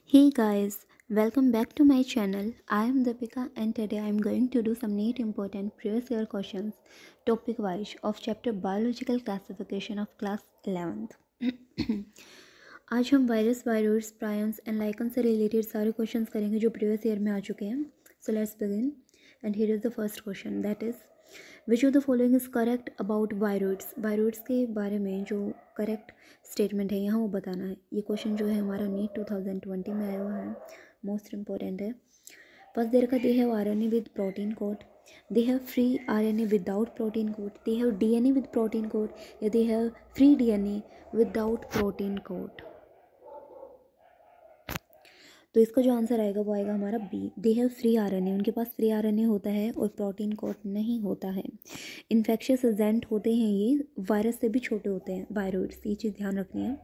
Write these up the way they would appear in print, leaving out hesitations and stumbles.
Hey guys, welcome back to my channel. I am Deepika and today I am going to do some neat important previous year questions topic wise of chapter Biological Classification of class 11th. आज हम virus viroids प्रायन्स and lichen से related सारे questions करेंगे जो previous year में आ चुके हैं. So let's begin and here is the first question that is which of the following is correct about viroids. Viroids के बारे में जो करेक्ट स्टेटमेंट है यहाँ वो बताना है. ये क्वेश्चन जो है हमारा नीट 2020 में आया हुआ है, मोस्ट इम्पॉर्टेंट है. फर्स्ट दे रखा they have RNA with protein code, they have free RNA without protein code, they have DNA with protein code या they have free DNA without protein code. तो इसका जो आंसर आएगा वो आएगा हमारा B. They have free RNA, उनके पास फ्री आरएनए होता है और प्रोटीन कोड नहीं होता है. इन्फेक्शियस एजेंट होते हैं ये, वायरस से भी छोटे होते हैं वायरोइड्स, ये चीज़ ध्यान रखनी है.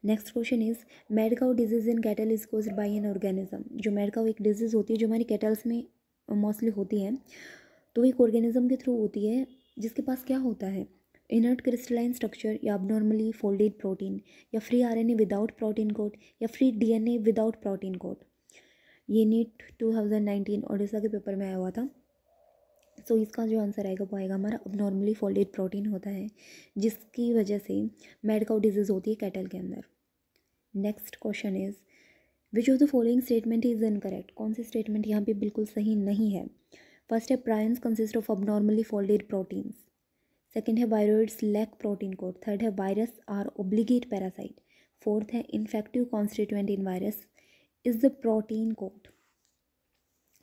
Next question is mad cow disease in cattle is caused by an organism. जो मैड काउ एक डिजीज़ होती है जो हमारी कैटल्स में मोस्टली होती है, तो एक ऑर्गेनिज्म के थ्रू होती है जिसके पास क्या होता है, इनर्ट क्रिस्टलाइन स्ट्रक्चर या abnormally फोल्डेड प्रोटीन या free RNA without protein code या free DNA without protein code. ये नीट 2019 ओडिशा के पेपर में आया हुआ था. सो इसका जो आंसर आएगा वो आएगा हमारा abnormally फोल्डेड प्रोटीन होता है जिसकी वजह से मैड काउ डिजीज़ होती है कैटल के अंदर. Next question is which of the following statement is incorrect. कौन सी स्टेटमेंट यहाँ पे बिल्कुल सही नहीं है. फर्स्ट है prions consist of abnormally folded proteins. Second है viroids lack protein code. Third है virus are obligate parasite. Fourth है infective constituent in virus is the protein code.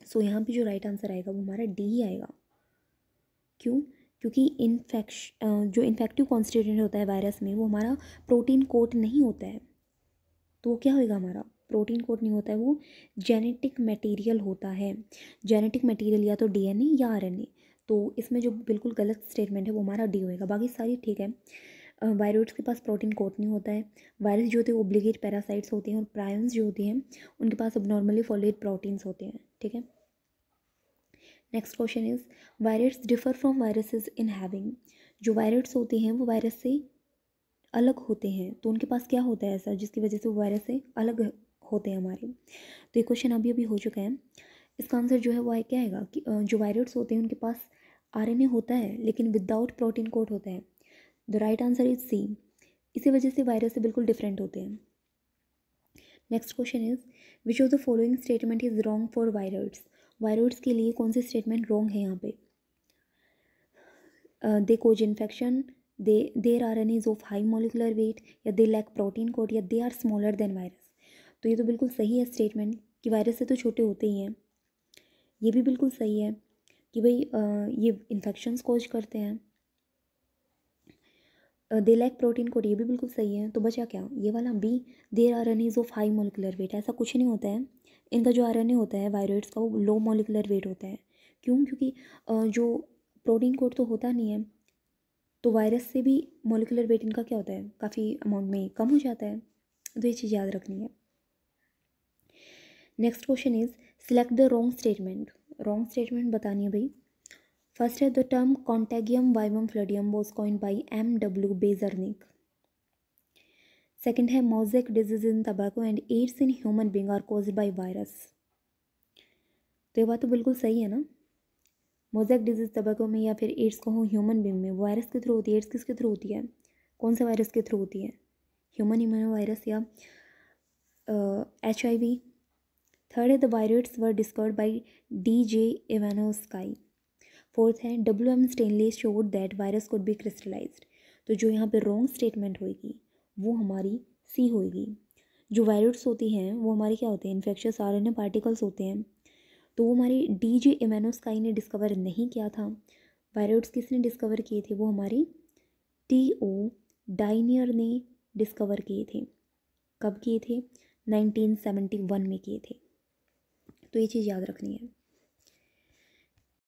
So यहाँ पे जो राइट आंसर आएगा वो हमारा डी ही आएगा. क्यों? क्योंकि जो इन्फेक्टिव कॉन्स्टिट्यूएंट होता है वायरस में वो हमारा प्रोटीन कोड नहीं होता है. तो वो क्या होएगा, हमारा प्रोटीन कोड नहीं होता है, वो जेनेटिक मटेरियल होता है. जेनेटिक मटेरियल या तो डीएनए या आरएनए. तो इसमें जो बिल्कुल गलत स्टेटमेंट है वो हमारा डी होएगा. बाकी सारी ठीक है. वायरोइड्स के पास प्रोटीन कोड नहीं होता है. वायरस जो होते हैं ओब्लिगेट पैरासाइट्स होते हैं और प्रायन्स जो होते हैं उनके पास abnormally फोल्डेड प्रोटीन्स होते हैं. ठीक है. Next question is virus differ from viruses in having. जो वायरस होते हैं वो वायरस से अलग होते हैं, तो उनके पास क्या होता है ऐसा जिसकी वजह से वो वायरस से अलग होते हैं हमारे. तो ये क्वेश्चन अभी अभी हो चुका है. इसका आंसर जो है वो क्या आएगा कि जो वायरस होते हैं उनके पास आरएनए होता है लेकिन विदाउट प्रोटीन कोड होता है. The right answer is C. इसी वजह से वायरस से बिल्कुल डिफरेंट होते हैं. Next question is which of the following statement is wrong for viroids. Viroids के लिए कौन सी स्टेटमेंट रॉन्ग है यहाँ पे. They cause infection, their RNAs of high molecular weight या दे लैक प्रोटीन कोड या they are smaller than virus. तो ये तो बिल्कुल सही है स्टेटमेंट कि वायरस से तो छोटे होते ही हैं. ये भी बिल्कुल सही है कि भाई ये इन्फेक्शंस कोज करते हैं. दे लैक प्रोटीन कोड, ये भी बिल्कुल सही है. तो बचा क्या, ये वाला B, there RNAs of high molecular weight. ऐसा कुछ नहीं होता है. इनका जो आरएनए होता है वायरोइड्स का वो लो मोलिकुलर वेट होता है. क्यों? क्योंकि जो प्रोटीन कोड तो होता नहीं है, तो वायरस से भी मोलिकुलर वेट इनका क्या होता है, काफ़ी अमाउंट में कम हो जाता है. तो ये चीज़ याद रखनी है. Next question is select the wrong statement. Wrong statement बतानी है भाई. फर्स्ट है the term contagium vivum fluidum was coined by M.W. Beijerinck. Second है mosaic disease in tobacco and AIDS in human being are caused by virus. तो ये बात तो बिल्कुल सही है ना. मोज़ेक डिजीज टबैको में या फिर एड्स को हो ह्यूमन बींग में, वायरस के थ्रू होती है. एड्स किसके थ्रू होती है, कौन से वायरस के थ्रू होती है, ह्यूमन इम्यूनो वायरस या HIV. थर्ड है the virus were discovered by D.J. Ivanowsky. Fourth है WM Stanley showed that virus could be crystallized. तो जो यहाँ पे रॉन्ग स्टेटमेंट होएगी वो हमारी सी होएगी. जो वायरस होती हैं वो हमारे क्या होते हैं, इन्फेक्शियस आरएनए पार्टिकल्स होते हैं. तो वो हमारी D.J. इवानोस्काई ने डिस्कवर नहीं किया था. वायरस किसने डिस्कवर किए थे, वो हमारी T.O. डाइनियर ने डिस्कवर किए थे. कब किए थे, 1971 में किए थे. तो ये चीज़ याद रखनी है.